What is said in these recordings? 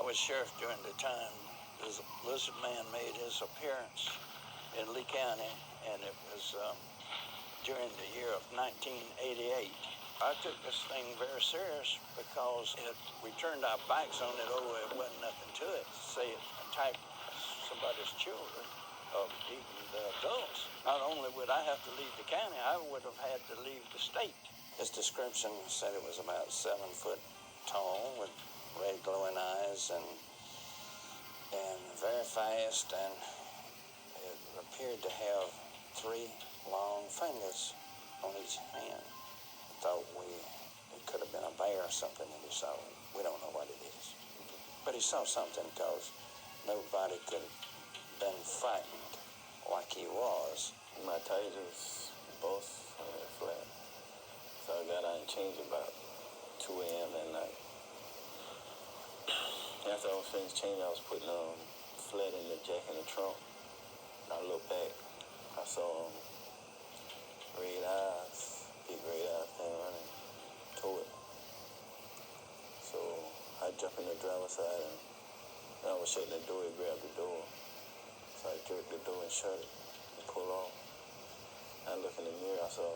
was sheriff during the time this lizard man made his appearance in Lee County, and it was during the year of 1988. I took this thing very serious because we turned our backs on it. It wasn't nothing to it. Say it attacked somebody's children, or even the adults. Not only would I have to leave the county, I would have had to leave the state. His description said it was about 7 foot tall with red glowing eyes and very fast, and it appeared to have 3 long fingers on each hand. I thought it could have been a bear or something that he saw. We don't know what it is. But he saw something because nobody could have been frightened like he was. My tires both flat. So I got out and changed about 2 a.m. that night. After I was finished changing, I was putting flat in the jack in the trunk. And I looked back, I saw red eyes, big red eyes thing running toward it. So I jumped in the driver's side, and when I was shutting the door, he grabbed the door. So I jerked the door and shut it and pulled off. I looked in the mirror, I saw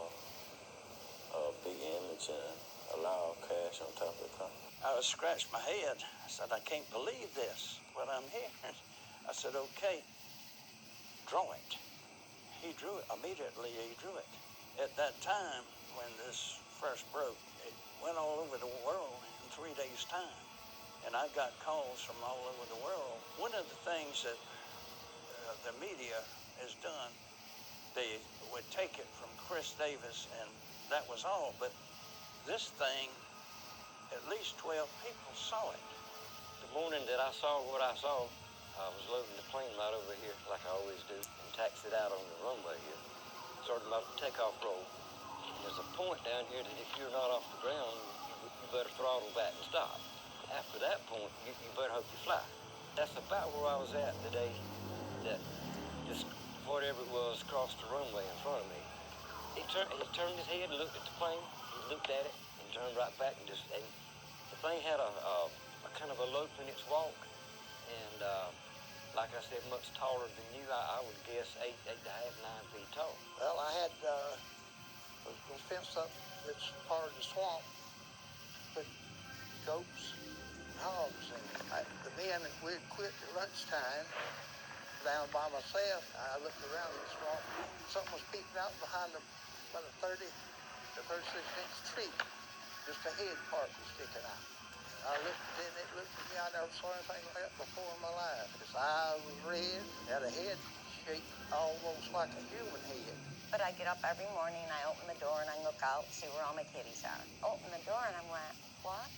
a big image and a loud crash on top of the car. I scratched my head. I said, I can't believe this, what I'm hearing. I said, okay, draw it. He drew it. Immediately he drew it. At that time, when this first broke, it went all over the world in 3 days' time. And I got calls from all over the world. One of the things that the media has done, they would take it from Chris Davis, and that was all. But this thing, at least 12 people saw it. The morning that I saw what I saw, I was loading the plane right over here, like I always do, and taxied out on the runway here. Started my takeoff roll. There's a point down here that if you're not off the ground, you better throttle back and stop. After that point, you better hope you fly. That's about where I was at the day that just whatever it was crossed the runway in front of me. He turned his head and looked at the plane. He looked at it and turned right back, and the thing had a kind of a lope in its walk, and like I said, much taller than you. I would guess 8.5, 9 feet tall. Well, I had a fence up that's part of the swamp, put goats and hogs, and the men, we'd quit at lunchtime. Down by myself, I looked around the swamp. Something was peeking out behind about a 30 to 36-inch tree. Just a head part was sticking out. I looked, and it looked at me. I never saw anything like that before in my life. His eyes was red, had a head shape almost like a human head. But I get up every morning, I open the door, and I look out, see where all my kitties are. Open the door, and I went, what?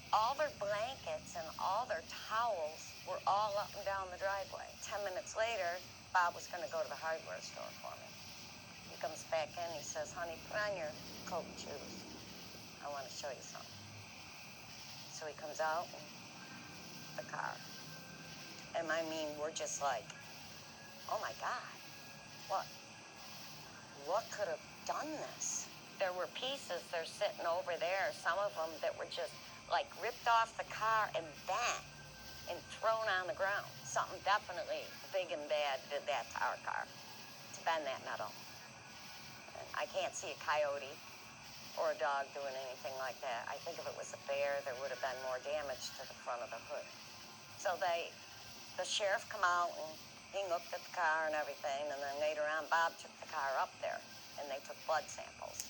All their blankets and all their towels were all up and down the driveway. 10 minutes later, Bob was going to go to the hardware store for me. He comes back in, he says, honey, put on your coat and shoes. I want to show you something. So he comes out in the car. And I mean, we're just like, oh my God, what could have done this? There were pieces, they're sitting over there, some of them that were just like ripped off the car and bent and thrown on the ground. Something definitely big and bad did that to our car, to bend that metal. And I can't see a coyote or a dog doing anything like that. I think if it was a bear, there would have been more damage to the front of the hood. So the sheriff come out and he looked at the car and everything, and then later on, Bob took the car up there and they took blood samples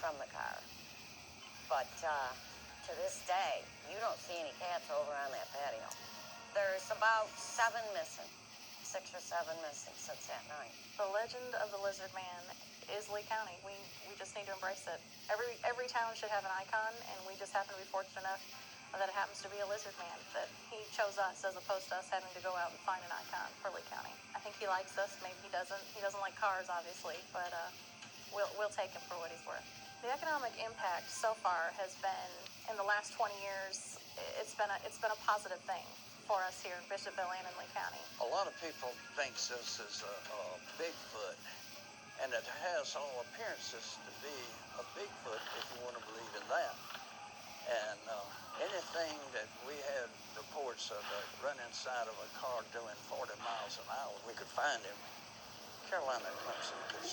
from the car. But to this day, you don't see any cats over on that patio. There's about 7 missing, 6 or 7 missing since that night. The legend of the Lizard Man is Lee County. We just need to embrace it. Every town should have an icon, and we just happen to be fortunate enough that it happens to be a Lizard Man, that he chose us as opposed to us having to go out and find an icon for Lee County. I think he likes us. Maybe he doesn't. He doesn't like cars, obviously, but we'll take him for what he's worth. The economic impact so far has been, in the last 20 years, it's been a positive thing for us here in Bishopville and in Lee County. A lot of people think this is a Bigfoot, and it has all appearances to be a Bigfoot, if you want to believe in that. And anything that we had reports of a running side of a car doing 40 miles an hour, we could find him. Carolina Clemson could